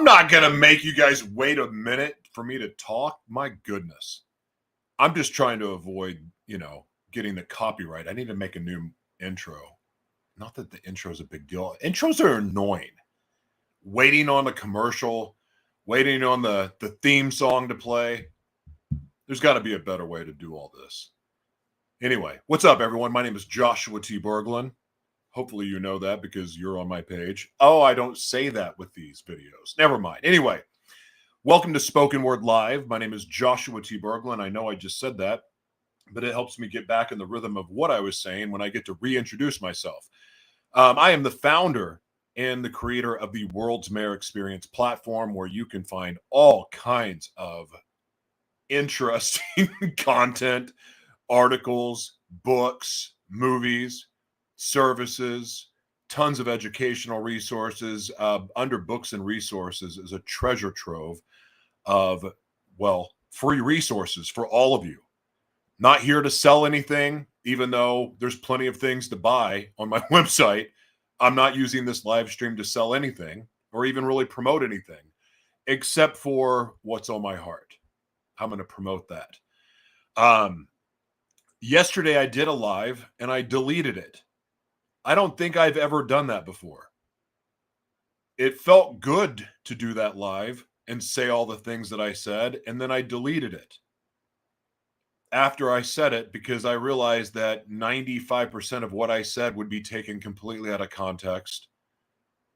I'm not going to make you guys wait a minute for me to talk. My goodness. I'm just trying to avoid, getting the copyright. I need to make a new intro. Not that the intro is a big deal. Intros are annoying. Waiting on the commercial, waiting on the theme song to play. There's got to be a better way to do all this. Anyway, what's up, everyone? My name is Joshua T. Berglan. Hopefully you know that because you're on my page. Oh, I don't say that with these videos. Never mind. Anyway, welcome to Spoken Word Live. My name is Joshua T. Berglan. I know I just said that, but it helps me get back in the rhythm of what I was saying when I get to reintroduce myself. I am the founder and the creator of the World's Mayor Experience platform, where you can find all kinds of interesting content, articles, books, movies, services, tons of educational resources. Under books and resources is a treasure trove of, free resources for all of you. Not here to sell anything, even though there's plenty of things to buy on my website. I'm not using this live stream to sell anything or even really promote anything, except for what's on my heart. I'm going to promote that. Yesterday I did a live and I deleted it. I don't think I've ever done that before. It felt good to do that live and say all the things that I said, and then I deleted it after I said it because I realized that 95% of what I said would be taken completely out of context.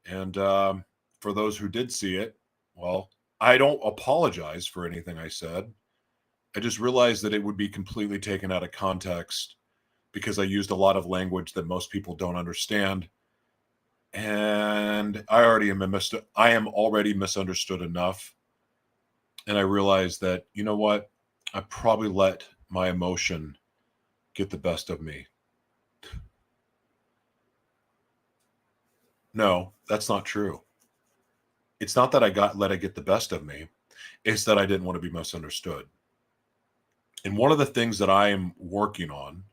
And for those who did see it, I don't apologize for anything I said. I just realized that it would be completely taken out of context because I used a lot of language that most people don't understand. And I am already misunderstood enough. And I realized that, you know what? I probably let my emotion get the best of me. No, that's not true. It's not that I let it get the best of me. It's that I didn't want to be misunderstood. And one of the things that I am working on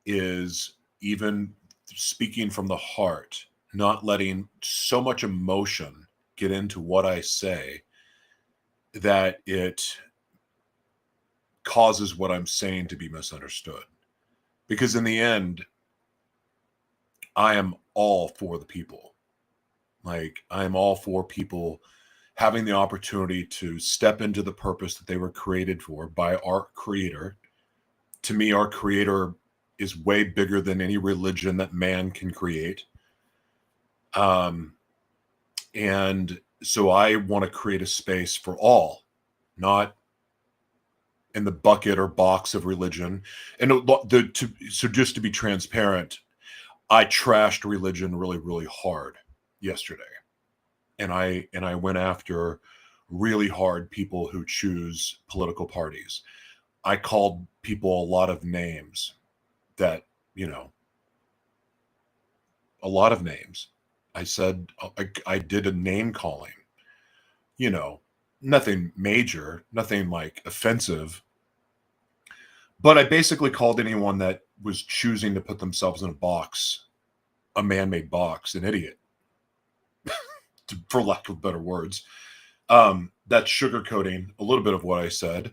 is even speaking from the heart, not letting so much emotion get into what I say that it causes what I'm saying to be misunderstood. Because in the end, I am all for the people. I am all for people having the opportunity to step into the purpose that they were created for by our Creator. To me, our Creator is way bigger than any religion that man can create. And so I want to create a space for all, not in the bucket or box of religion. And so just to be transparent, I trashed religion really, really hard yesterday. And I went after really hard people who choose political parties. I called people a lot of names that, a lot of names. I said, I did a name calling, nothing major, nothing offensive. But I basically called anyone that was choosing to put themselves in a box, a man-made box, an idiot, for lack of better words. That's sugarcoating a little bit of what I said.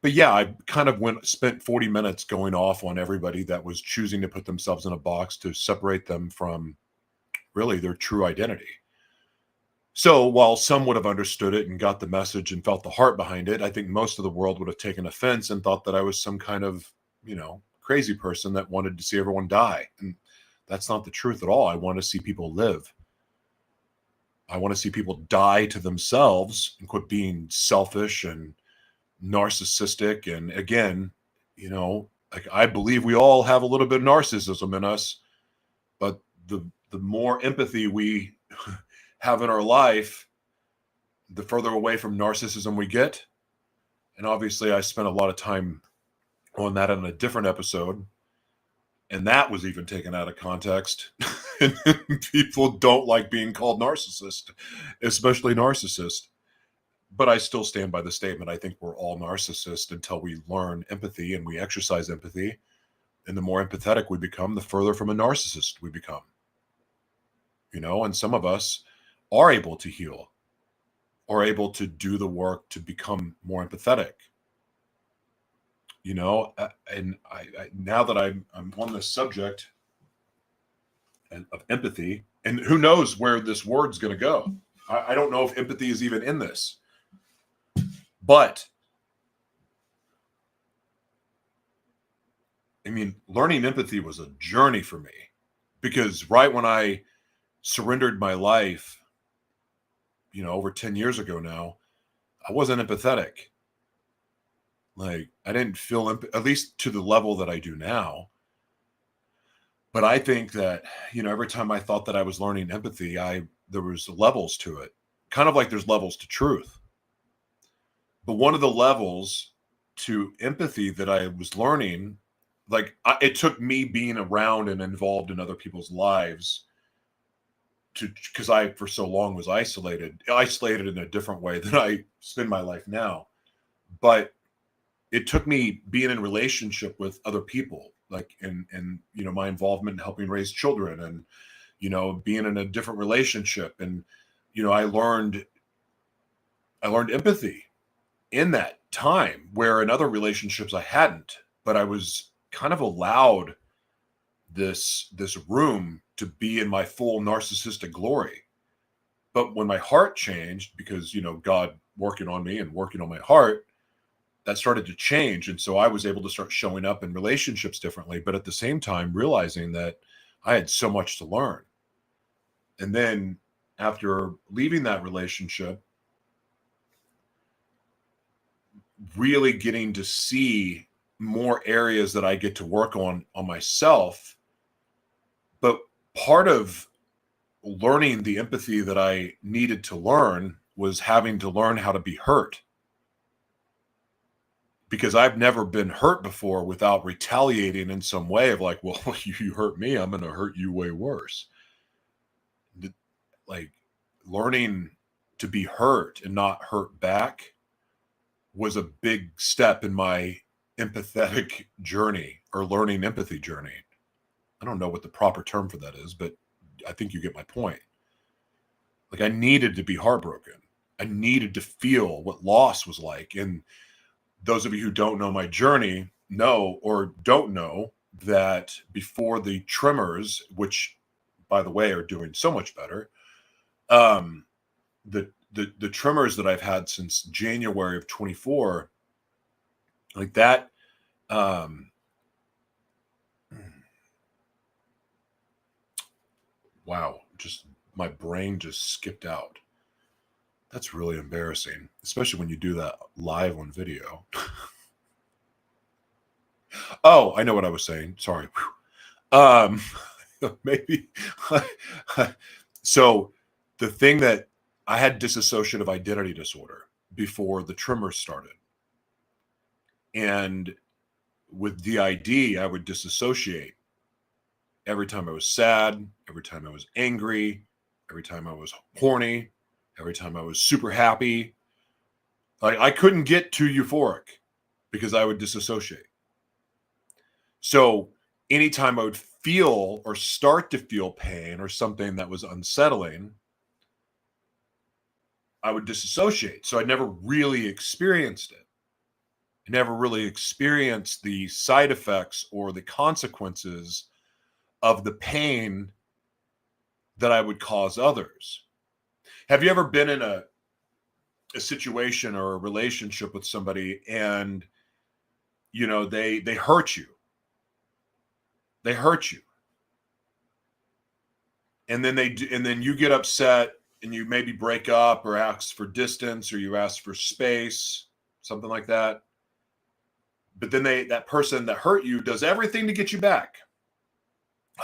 But yeah, I kind of spent 40 minutes going off on everybody that was choosing to put themselves in a box to separate them from really their true identity. So while some would have understood it and got the message and felt the heart behind it, I think most of the world would have taken offense and thought that I was some kind of, crazy person that wanted to see everyone die. And that's not the truth at all. I want to see people live. I want to see people die to themselves and quit being selfish and narcissistic. And again, I believe we all have a little bit of narcissism in us, but the more empathy we have in our life, the further away from narcissism we get. And obviously I spent a lot of time on that in a different episode, and that was even taken out of context. And people don't like being called narcissist, especially narcissist. But I still stand by the statement. I think we're all narcissists until we learn empathy and we exercise empathy. And the more empathetic we become, the further from a narcissist we become. And some of us are able to heal are able to do the work to become more empathetic. And now that I'm on this subject of empathy, and who knows where this word's going to go. I don't know if empathy is even in this, but I mean, learning empathy was a journey for me, because right when I surrendered my life, over 10 years ago now, I wasn't empathetic. Like, I didn't feel at least to the level that I do now. But I think that, every time I thought that I was learning empathy, there was levels to it, kind of like there's levels to truth. But one of the levels to empathy that I was learning, it took me being around and involved in other people's lives because I, for so long, was isolated in a different way than I spend my life now. But it took me being in relationship with other people, like in my involvement in helping raise children, and being in a different relationship, and I learned empathy in that time, where in other relationships I hadn't. But I was kind of allowed this room to be in my full narcissistic glory. But when my heart changed, because God working on me and working on my heart, that started to change. And so I was able to start showing up in relationships differently, but at the same time realizing that I had so much to learn. And then after leaving that relationship, really getting to see more areas that I get to work on myself. But part of learning the empathy that I needed to learn was having to learn how to be hurt. Because I've never been hurt before without retaliating in some way of like, well, you hurt me, I'm going to hurt you way worse. Like, learning to be hurt and not hurt back was a big step in my empathetic journey, or learning empathy journey. I don't know what the proper term for that is, but I think you get my point. Like, I needed to be heartbroken. I needed to feel what loss was like. And those of you who don't know my journey know, or don't know, that before the Tremors, which, by the way, are doing so much better, the Tremors that I've had since January of 24, like that, wow, just my brain just skipped out. That's really embarrassing, especially when you do that live on video. Oh, I know what I was saying. Sorry. Maybe. So the thing that I had dissociative identity disorder before the Tremors started. And with DID, I would disassociate every time I was sad, every time I was angry, every time I was horny, every time I was super happy. Like, I couldn't get too euphoric because I would disassociate. So anytime I would feel or start to feel pain or something that was unsettling, I would disassociate. So I never really experienced it. I never really experienced the side effects or the consequences of the pain that I would cause others. Have you ever been in a situation or a relationship with somebody and they hurt you? They hurt you. And then you get upset and you maybe break up or ask for distance or you ask for space, something like that. But then that person that hurt you does everything to get you back.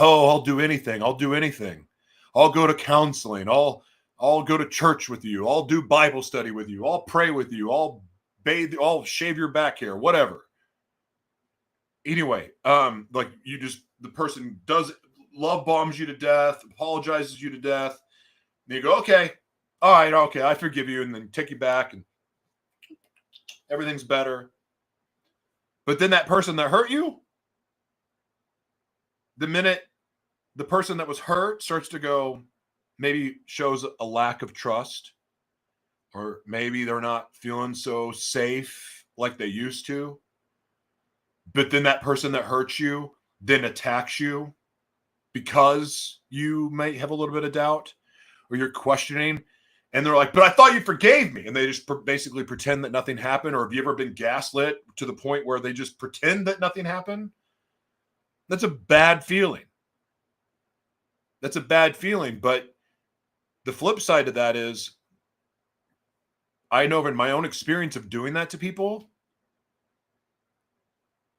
Oh, I'll do anything. I'll do anything. I'll go to counseling. I'll go to church with you. I'll do Bible study with you. I'll pray with you. I'll bathe. I'll shave your back hair, whatever. Anyway, like, the person does love bombs you to death, apologizes you to death. And you go, okay, all right, okay, I forgive you, and then take you back, and everything's better. But then that person that hurt you, the minute the person that was hurt starts to go, maybe shows a lack of trust or maybe they're not feeling so safe like they used to. But then that person that hurts you then attacks you because you might have a little bit of doubt or you're questioning. And they're like, but I thought you forgave me. And they just basically pretend that nothing happened. Or have you ever been gaslit to the point where they just pretend that nothing happened? That's a bad feeling. That's a bad feeling. But the flip side to that is, I know in my own experience of doing that to people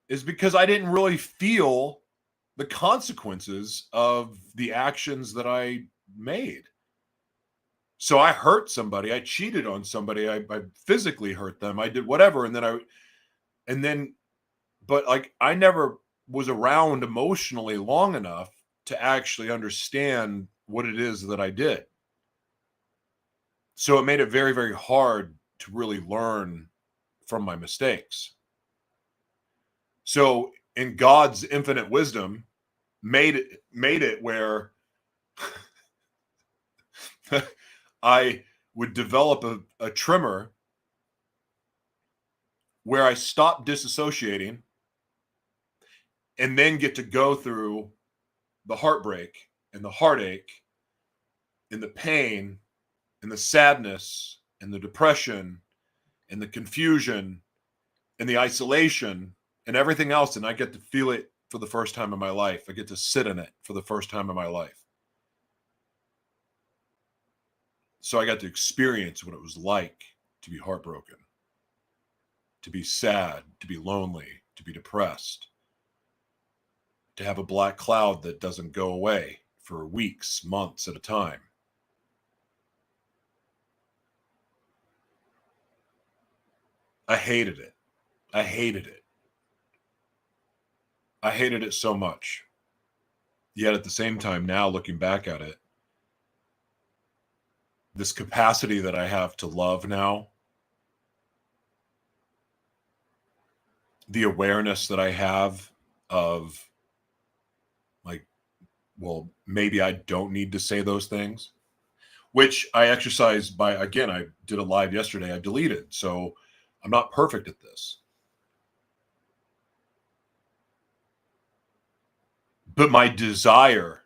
is because I didn't really feel the consequences of the actions that I made. So I hurt somebody, I cheated on somebody, I physically hurt them, I did whatever, and then, but like I never was around emotionally long enough to actually understand what it is that I did. So it made it very, very hard to really learn from my mistakes. So in God's infinite wisdom, made it where I would develop a tremor where I stopped disassociating and then get to go through the heartbreak and the heartache and the pain and the sadness and the depression and the confusion and the isolation and everything else. And I get to feel it for the first time in my life. I get to sit in it for the first time in my life. So I got to experience what it was like to be heartbroken, to be sad, to be lonely, to be depressed, to have a black cloud that doesn't go away for weeks, months at a time. I hated it. I hated it. I hated it so much. Yet at the same time, now looking back at it, this capacity that I have to love now, the awareness that I have of like, well, maybe I don't need to say those things, which I exercise by, again, I did a live yesterday, I deleted. So I'm not perfect at this. But my desire,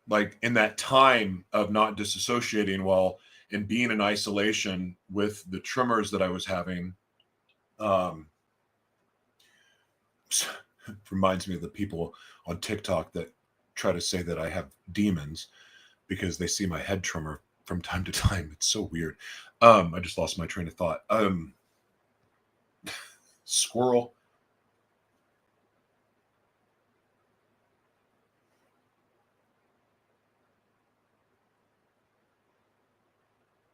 like in that time of not disassociating well and being in isolation with the tremors that I was having, reminds me of the people on TikTok that try to say that I have demons because they see my head tremor from time to time. It's so weird. I just lost my train of thought. Squirrel.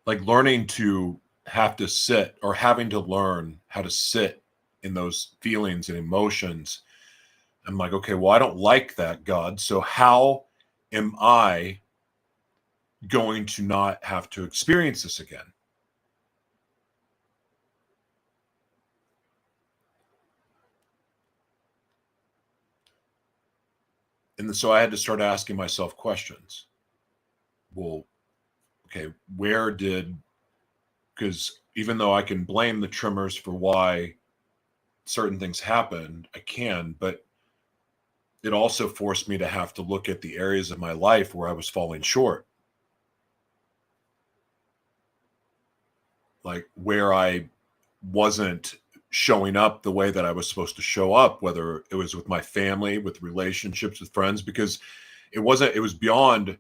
Like learning to have to sit or having to learn how to sit in those feelings and emotions. I'm like, okay, well, I don't like that, God. So how am I going to not have to experience this again? And so I had to start asking myself questions. Well, okay, because even though I can blame the tremors for why certain things happened, I can, but it also forced me to have to look at the areas of my life where I was falling short. Like where I wasn't showing up the way that I was supposed to show up, whether it was with my family, with relationships with friends, because it was beyond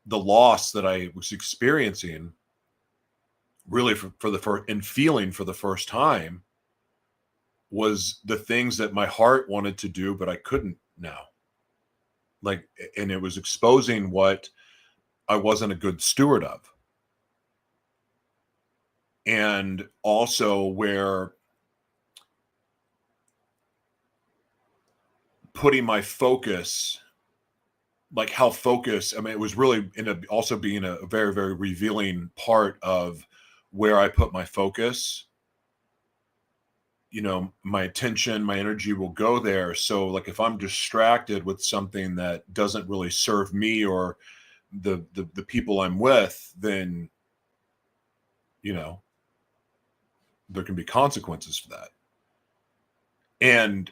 the loss that I was experiencing really for the first and feeling for the first time was the things that my heart wanted to do, but I couldn't now. Like, and it was exposing what I wasn't a good steward of. And also where putting my focus, like how focus, I mean, it was really also being a very, very revealing part of where I put my focus. You know, my attention, my energy will go there. So like if I'm distracted with something that doesn't really serve me or the people I'm with, then, you know, there can be consequences for that. And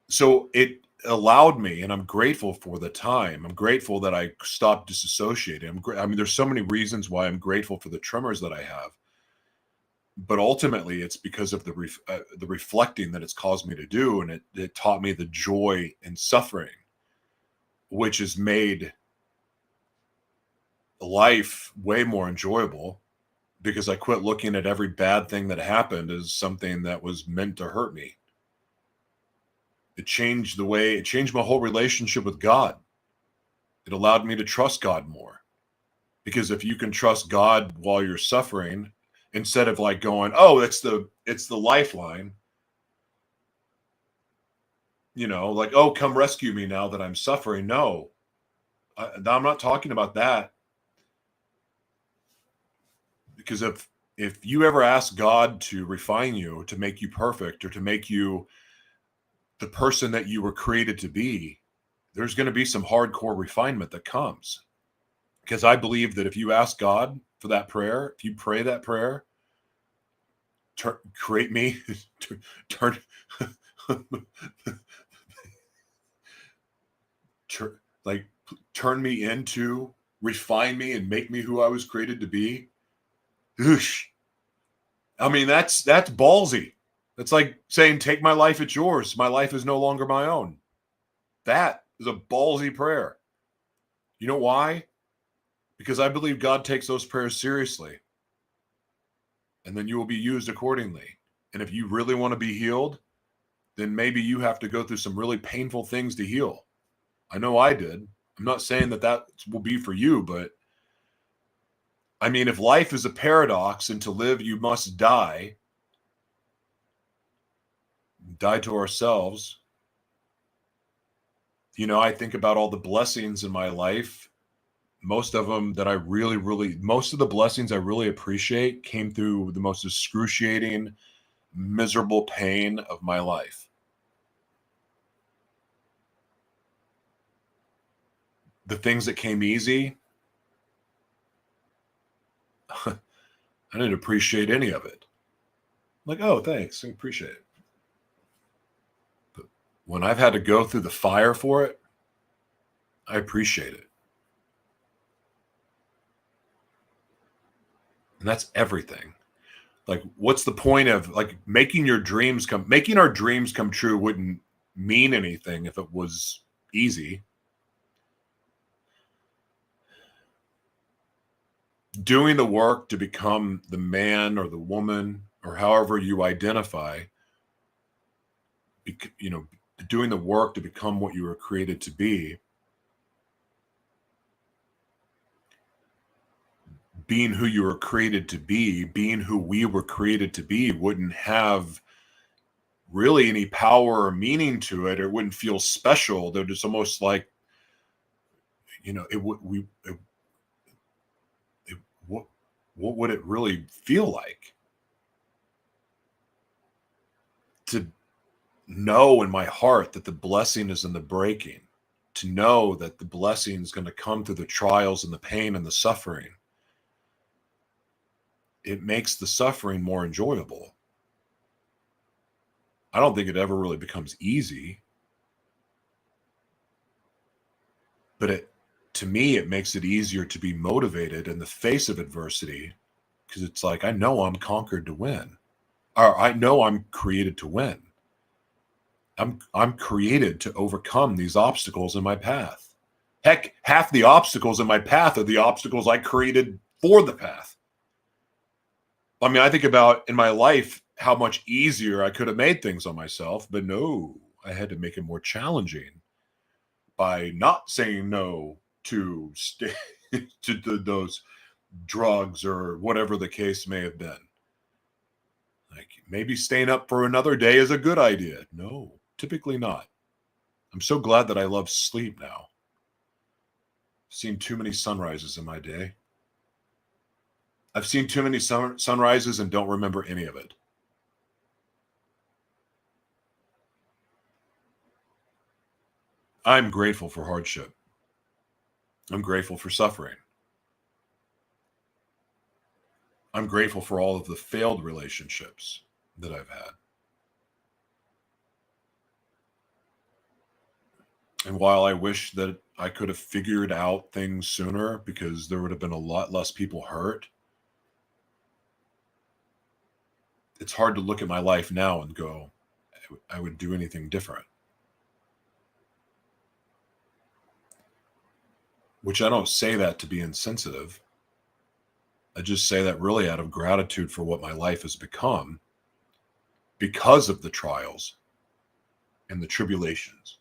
so it allowed me, and I'm grateful for the time. I'm grateful that I stopped disassociating. I mean, there's so many reasons why I'm grateful for the tremors that I have, but ultimately it's because of the reflecting that it's caused me to do, and it taught me the joy in suffering, which has made life way more enjoyable, because I quit looking at every bad thing that happened as something that was meant to hurt me. It changed my whole relationship with God. It allowed me to trust God more. Because if you can trust God while you're suffering, instead of like going, oh, it's the lifeline, like, oh, come rescue me now that I'm suffering. No, I'm not talking about that. Because if you ever ask God to refine you, to make you perfect, or to make you the person that you were created to be, there's going to be some hardcore refinement that comes. Because I believe that if you ask God for that prayer, if you pray that prayer, create me, turn, like turn me into, refine me, and make me who I was created to be. Oosh. I mean, that's ballsy. That's like saying, take my life, it's yours. My life is no longer my own. That is a ballsy prayer. You know why? Because I believe God takes those prayers seriously. And then you will be used accordingly. And if you really want to be healed, then maybe you have to go through some really painful things to heal. I know I did. I'm not saying that will be for you, but I mean, if life is a paradox and to live you must die to ourselves, I think about all the blessings in my life. Most of them that most of the blessings I really appreciate came through the most excruciating, miserable pain of my life. The things that came easy, I didn't appreciate any of it. Like, oh, thanks, I appreciate it. But when I've had to go through the fire for it, I appreciate it. And that's everything. Like, what's the point of like making our dreams come true wouldn't mean anything if it was easy. Doing the work to become the man or the woman or however you identify, doing the work to become what you were created to be, being who you were created to be, being who we were created to be, wouldn't have really any power or meaning to it, or it wouldn't feel special. They're just almost like, what would it really feel like to know in my heart that the blessing is in the breaking, to know that the blessing is going to come through the trials and the pain and the suffering. It makes the suffering more enjoyable. I don't think it ever really becomes easy, but to me, it makes it easier to be motivated in the face of adversity, because it's like, I know I'm conquered to win, or I know I'm created to win. I'm created to overcome these obstacles in my path. Heck, half the obstacles in my path are the obstacles I created for the path. I mean, I think about in my life how much easier I could have made things on myself, but no, I had to make it more challenging by not saying no to those drugs or whatever the case may have been. Like, maybe staying up for another day is a good idea. No, typically not. I'm so glad that I love sleep now. Seen too many sunrises in my day. I've seen too many sunrises and don't remember any of it. I'm grateful for hardship. I'm grateful for suffering. I'm grateful for all of the failed relationships that I've had. And while I wish that I could have figured out things sooner because there would have been a lot less people hurt, it's hard to look at my life now and go, I would do anything different. Which I don't say that to be insensitive. I just say that really out of gratitude for what my life has become because of the trials and the tribulations.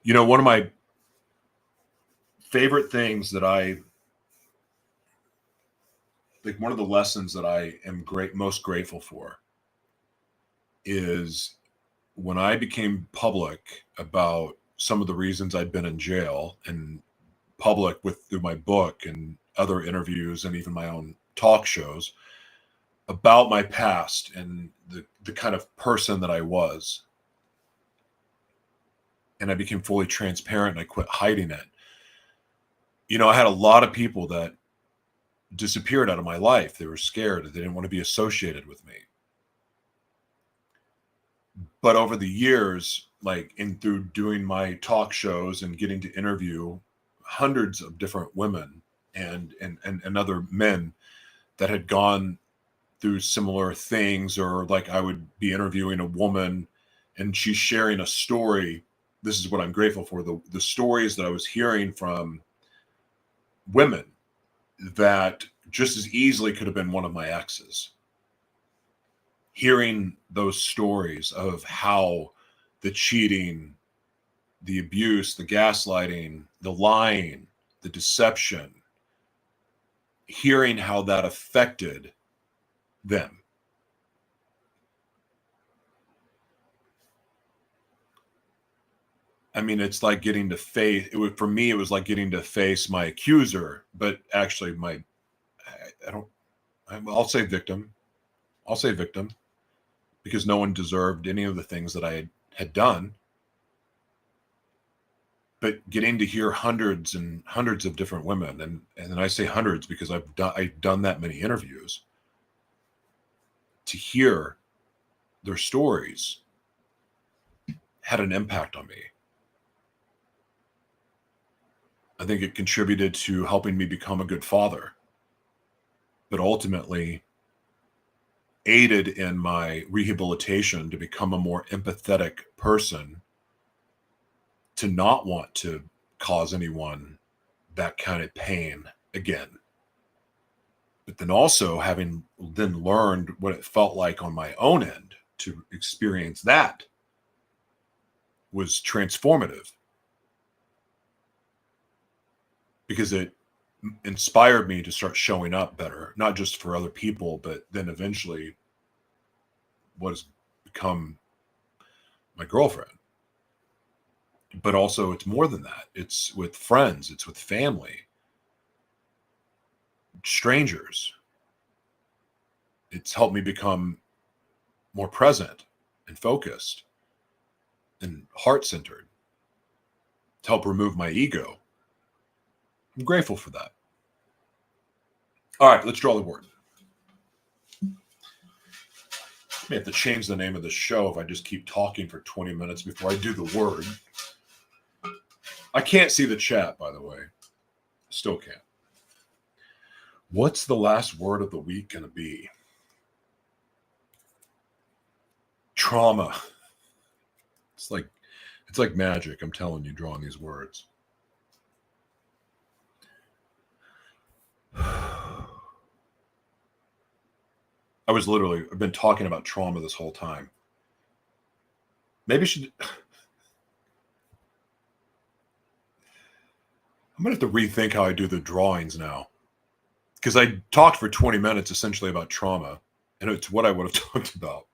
You know, one of my favorite things that I like, one of the lessons that I am most grateful for is when I became public about some of the reasons I'd been in jail, and public through my book and other interviews and even my own talk shows about my past and the kind of person that I was. And I became fully transparent and I quit hiding it. You know, I had a lot of people that disappeared out of my life. They were scared. They didn't want to be associated with me. But over the years, like through doing my talk shows and getting to interview hundreds of different women and other men that had gone through similar things, or like I would be interviewing a woman and she's sharing a story. This is what I'm grateful for. The stories that I was hearing from women that just as easily could have been one of my exes. Hearing those stories of how the cheating, the abuse, the gaslighting, the lying, the deception, hearing how that affected them. I mean, it's like getting to face for me, it was like getting to face my accuser, but actually I'll say victim. I'll say victim because no one deserved any of the things that I had done. But getting to hear hundreds and hundreds of different women, and I say hundreds because I've done that many interviews, to hear their stories had an impact on me. I think it contributed to helping me become a good father, but ultimately aided in my rehabilitation to become a more empathetic person, to not want to cause anyone that kind of pain again. But then also having then learned what it felt like on my own end to experience that was transformative, because it inspired me to start showing up better, not just for other people, but then eventually what has become my girlfriend. But also it's more than that. It's with friends, it's with family, strangers. It's helped me become more present and focused and heart-centered, to help remove my ego. I'm grateful for that. All right, let's draw the word. I may have to change the name of the show if I just keep talking for 20 minutes before I do the word. I can't see the chat, by the way. Still can't. What's the last word of the week going to be? Trauma. It's like magic. I'm telling you, drawing these words. I've been talking about trauma this whole time. Maybe I'm going to have to rethink how I do the drawings now. Because I talked for 20 minutes essentially about trauma, and it's what I would have talked about.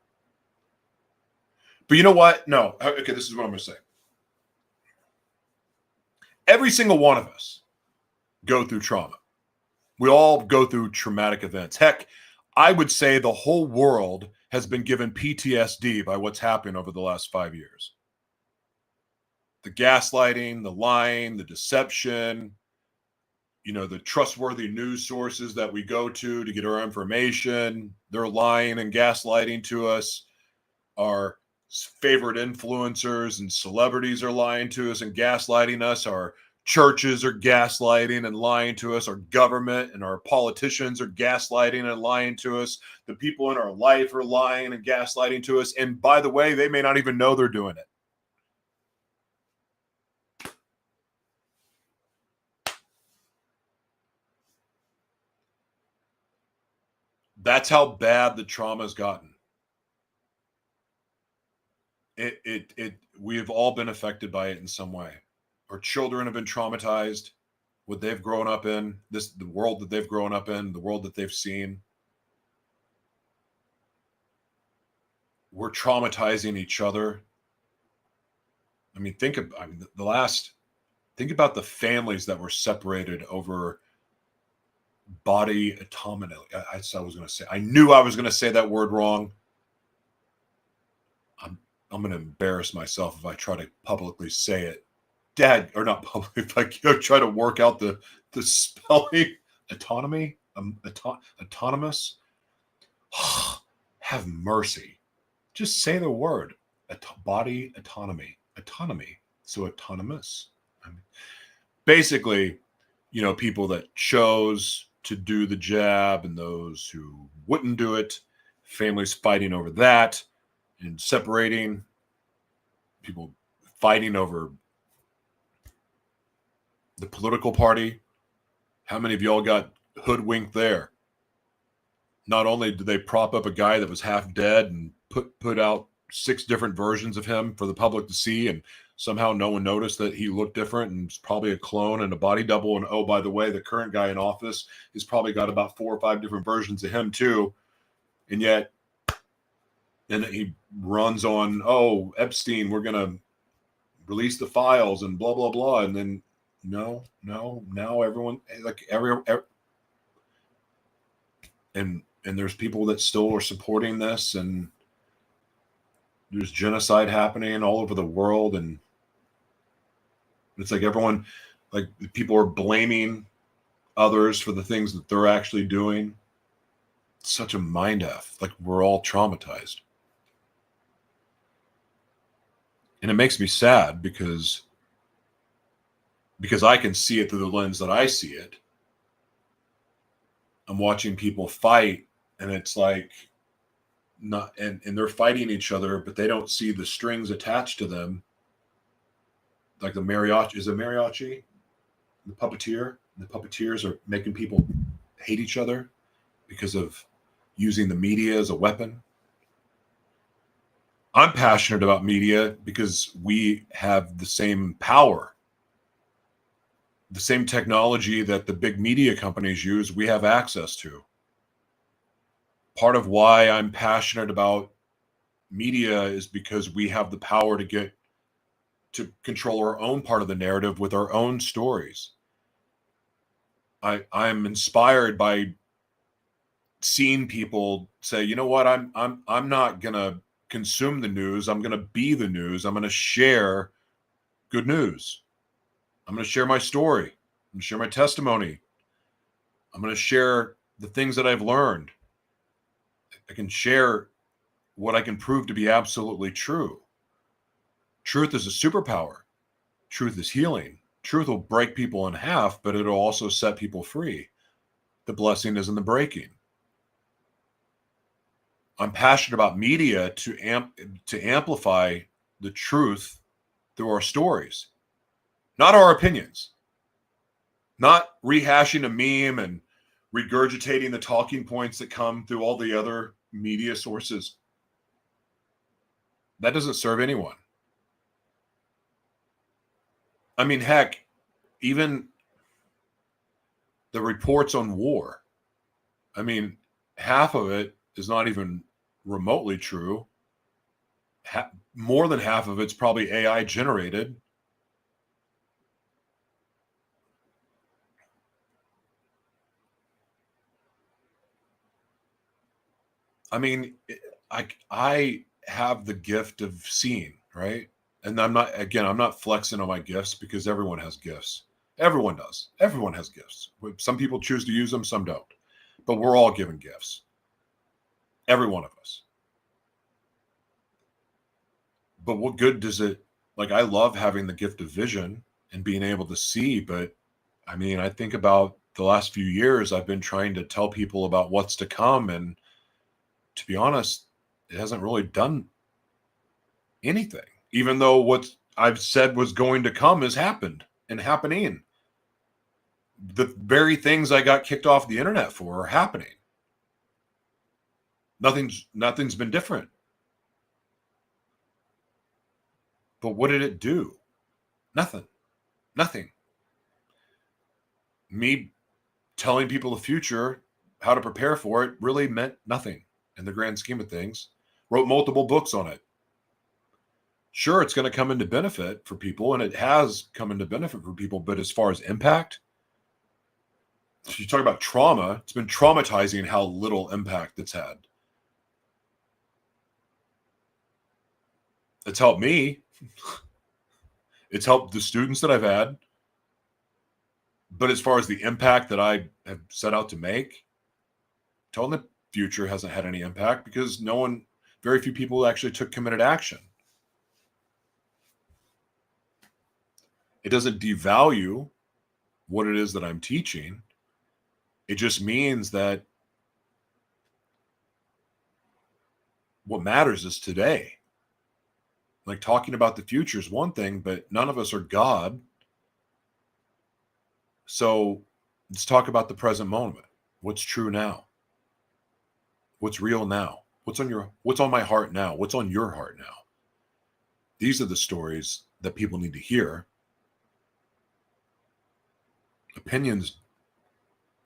But you know what? No. Okay, this is what I'm going to say. Every single one of us go through trauma. We all go through traumatic events. Heck, I would say the whole world has been given PTSD by what's happened over the last 5 years. The gaslighting, the lying, the deception, the trustworthy news sources that we go to get our information, they're lying and gaslighting to us. Our favorite influencers and celebrities are lying to us and gaslighting us. Our churches are gaslighting and lying to us. Our government and our politicians are gaslighting and lying to us. The people in our life are lying and gaslighting to us. And by the way, they may not even know they're doing it. That's how bad the trauma's gotten. We have all been affected by it in some way. Our children have been traumatized. What they've grown up in, the world that they've grown up in, the world that they've seen. We're traumatizing each other. I mean, think about the families that were separated over body autonomy. I knew I was going to say that word wrong. I'm going to embarrass myself if I try to publicly say it. Not public, if I try to work out the spelling. Autonomy? Autonomous? Have mercy. Just say the word. Body autonomy. Autonomy. So autonomous. Basically, people that chose to do the jab and those who wouldn't do it, families fighting over that and separating, people fighting over the political party. How many of y'all got hoodwinked there? Not only did they prop up a guy that was half dead and put out 6 different versions of him for the public to see, and somehow no one noticed that he looked different and was probably a clone and a body double. And oh, by the way, the current guy in office has probably got about 4 or 5 different versions of him too. And yet, and he runs on, oh, Epstein, we're going to release the files and blah, blah, blah. And then no, now everyone, and there's people that still are supporting this, and there's genocide happening all over the world. And it's like everyone, like people are blaming others for the things that they're actually doing. It's such a mind F. Like, we're all traumatized. And it makes me sad because I can see it through the lens that I see it. I'm watching people fight, and it's like and they're fighting each other, but they don't see the strings attached to them. Like the mariachi, is it mariachi? The puppeteer? The puppeteers are making people hate each other because of using the media as a weapon. I'm passionate about media because we have the same power. The same technology that the big media companies use, we have access to. Part of why I'm passionate about media is because we have the power to control our own part of the narrative with our own stories. I'm inspired by seeing people say, you know what, I'm not gonna consume the news. I'm gonna be the news. I'm gonna share good news. I'm gonna share my story. I'm gonna share my testimony. I'm gonna share the things that I've learned. I can share what I can prove to be absolutely true. Truth is a superpower. Truth is healing. Truth will break people in half, but it'll also set people free. The blessing is in the breaking. I'm passionate about media to amplify the truth through our stories, not our opinions, not rehashing a meme and regurgitating the talking points that come through all the other media sources. That doesn't serve anyone. I mean, heck, even the reports on war. I mean, half of it is not even remotely true. More than half of it's probably AI generated. I mean, I have the gift of seeing, right? And I'm not flexing on my gifts because everyone has gifts. Everyone does. Everyone has gifts. Some people choose to use them, some don't. But we're all given gifts. Every one of us. But what good does it, like, I love having the gift of vision and being able to see, but I mean, I think about the last few years, I've been trying to tell people about what's to come. And to be honest, it hasn't really done anything, even though what I've said was going to come has happened and happening. The very things I got kicked off the internet for are happening. Nothing's been different. But what did it do? Nothing. Me telling people the future, how to prepare for it, really meant nothing in the grand scheme of things. Wrote multiple books on it. Sure, it's going to come into benefit for people, and it has come into benefit for people, but as far as impact, if you talk about trauma, it's been traumatizing how little impact it's had. It's helped me. It's helped the students that I've had. But as far as the impact that I have set out to make, telling the future hasn't had any impact because very few people actually took committed action. It doesn't devalue what it is that I'm teaching. It just means that what matters is today. Like, talking about the future is one thing, but none of us are God. So let's talk about the present moment. What's true now? What's real now? What's on my heart now? What's on your heart now? These are the stories that people need to hear. Opinions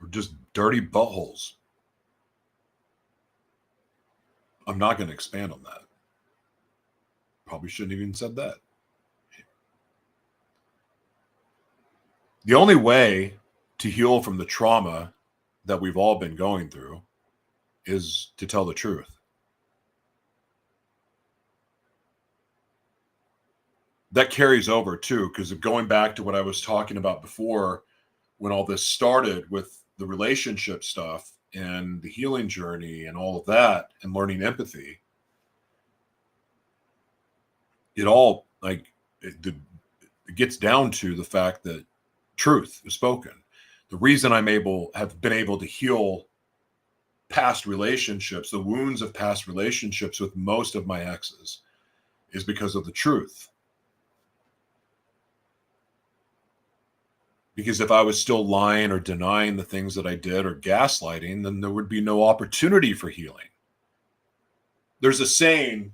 are just dirty buttholes. I'm not going to expand on that. Probably shouldn't have even said that. The only way to heal from the trauma that we've all been going through is to tell the truth. That carries over too, because of going back to what I was talking about before, when all this started with the relationship stuff and the healing journey and all of that and learning empathy, it gets down to the fact that truth is spoken. The reason have been able to heal past relationships, the wounds of past relationships with most of my exes, is because of the truth. Because if I was still lying or denying the things that I did or gaslighting, then there would be no opportunity for healing. There's a saying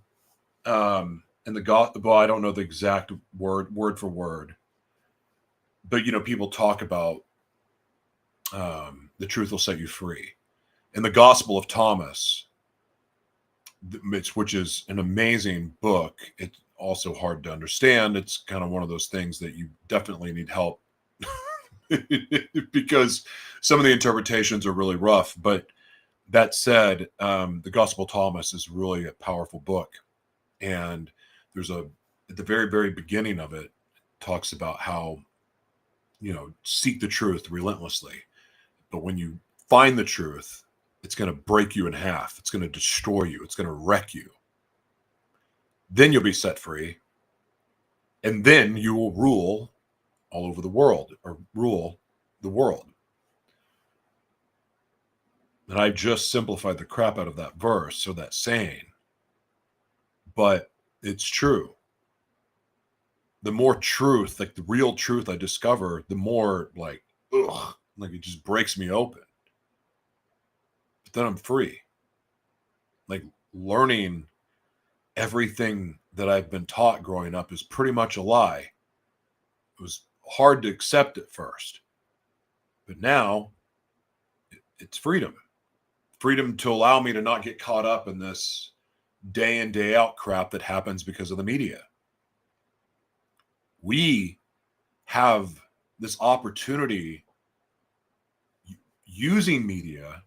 in the gospel, I don't know the exact word for word, but people talk about the truth will set you free. In the Gospel of Thomas, which is an amazing book, it's also hard to understand. It's kind of one of those things that you definitely need help because some of the interpretations are really rough. But that said, the Gospel of Thomas is really a powerful book. And at the very, very beginning of it, talks about how, seek the truth relentlessly. But when you find the truth, it's going to break you in half. It's going to destroy you. It's going to wreck you. Then you'll be set free. And then you will rule all over the world, or rule the world. And I just simplified the crap out of that verse, or that saying. But it's true. The more truth, like the real truth I discover, the more like it just breaks me open. But then I'm free. Like, learning everything that I've been taught growing up is pretty much a lie. It was hard to accept at first. But now it's freedom. Freedom to allow me to not get caught up in this day in, day out crap that happens because of the media. We have this opportunity using media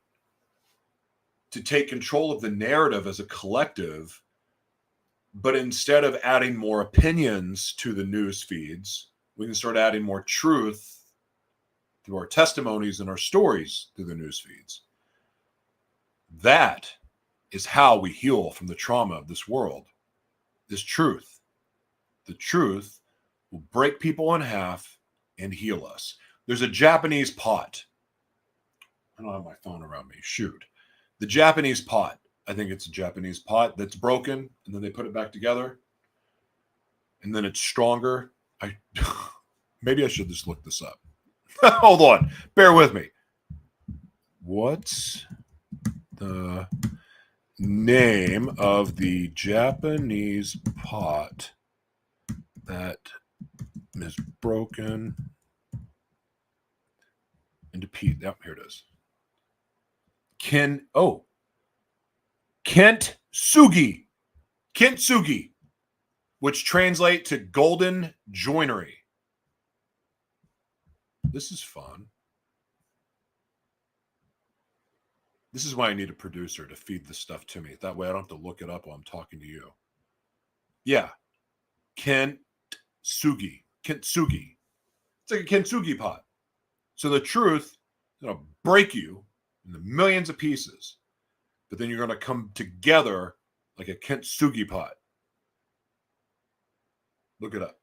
to take control of the narrative as a collective, but instead of adding more opinions to the news feeds, we can start adding more truth through our testimonies and our stories through the news feeds. That is how we heal from the trauma of this world. This truth. The truth will break people in half and heal us. There's a Japanese pot. I don't have my phone around me. Shoot. The Japanese pot. I think it's a Japanese pot that's broken, and then they put it back together, and then it's stronger. Maybe I should just look this up. Hold on. Bear with me. What's the name of the Japanese pot that is broken into pieces? Yep, here it is. Kintsugi, which translate to golden joinery. This is fun. This is why I need a producer to feed this stuff to me. That way I don't have to look it up while I'm talking to you. Yeah. Kintsugi. It's like a kintsugi pot. So the truth is going to break you into millions of pieces, but then you're going to come together like a kintsugi pot. Look it up.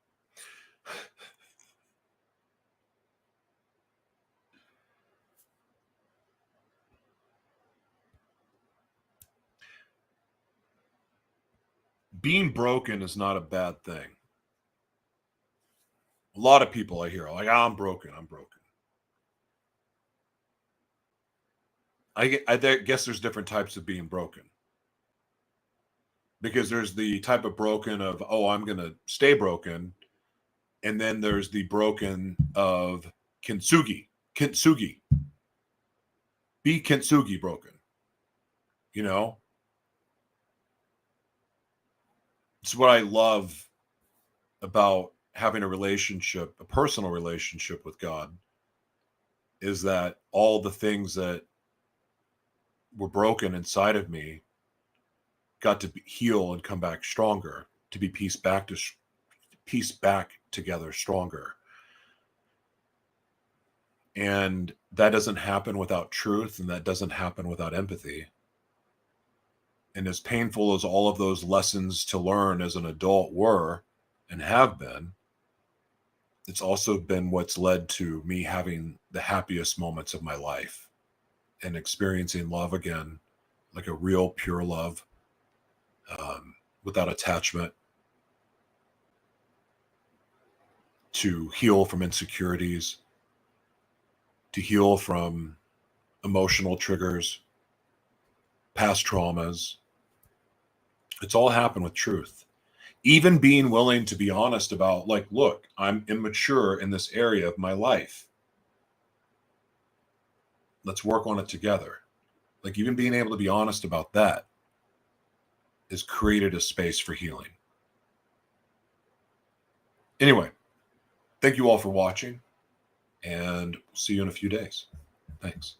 Being broken is not a bad thing. A lot of people I hear are like, I'm broken. I guess there's different types of being broken. Because there's the type of broken of, I'm going to stay broken. And then there's the broken of kintsugi. Be kintsugi broken. It's what I love about having a personal relationship with God, is that all the things that were broken inside of me got to heal and come back stronger, to be pieced back together stronger. And that doesn't happen without truth, and that doesn't happen without empathy. And as painful as all of those lessons to learn as an adult were and have been, it's also been what's led to me having the happiest moments of my life and experiencing love again, like a real pure love, without attachment, to heal from insecurities, to heal from emotional triggers, past traumas. It's all happened with truth. Even being willing to be honest about, like, look, I'm immature in this area of my life. Let's work on it together. Like, even being able to be honest about that has created a space for healing. Anyway, thank you all for watching, and see you in a few days. Thanks.